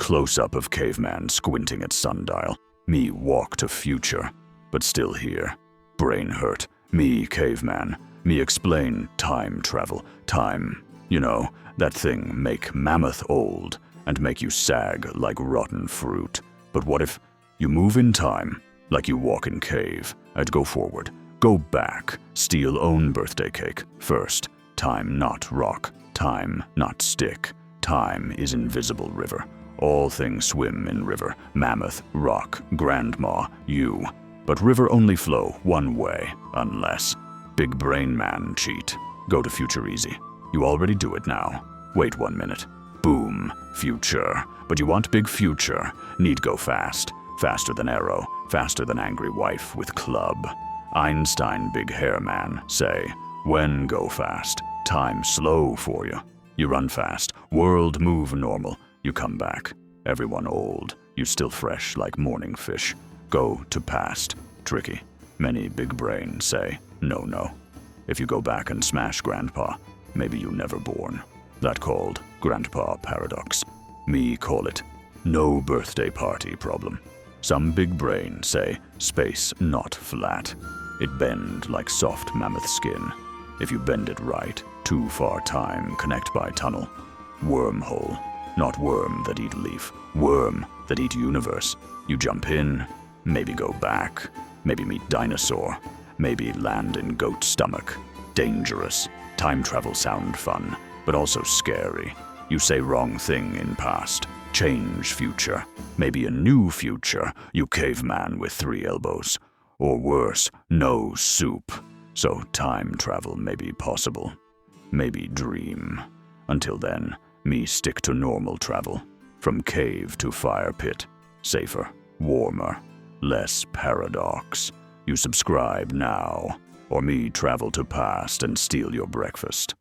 Close-up of caveman squinting at sundial. Me walk to future, but still here. Brain hurt. Me caveman. Me explain time travel. Time, that thing make mammoth old and make you sag like rotten fruit. But what if you move in time, like you walk in cave? I'd go forward, go back, steal own birthday cake. First, time not rock, time not stick. Time is invisible river. All things swim in river. Mammoth, rock, grandma, you. But river only flow one way, unless big brain man cheat. Go to future easy. You already do it now. Wait 1 minute. Boom, future. But you want big future. Need go fast. Faster than arrow. Faster than angry wife with club. Einstein big hair man say, when go fast. Time slow for you. You run fast. World move normal. You come back. Everyone old. You still fresh like morning fish. Go to past. Tricky. Many big brains say, no. If you go back and smash grandpa, maybe you never born. That called grandpa paradox. Me call it no birthday party problem. Some big brain say space not flat. It bend like soft mammoth skin. If you bend it right, too far time connect by tunnel. Wormhole. Not worm that eat leaf. Worm that eat universe. You jump in, maybe go back, maybe meet dinosaur, maybe land in goat stomach. Dangerous. Time travel sound fun, but also scary. You say wrong thing in past. Change future. Maybe a new future. You caveman with 3 elbows. Or worse, no soup. So time travel may be possible. Maybe dream. Until then, me stick to normal travel. From cave to fire pit. Safer, warmer, less paradox. You subscribe now, or me travel to past and steal your breakfast.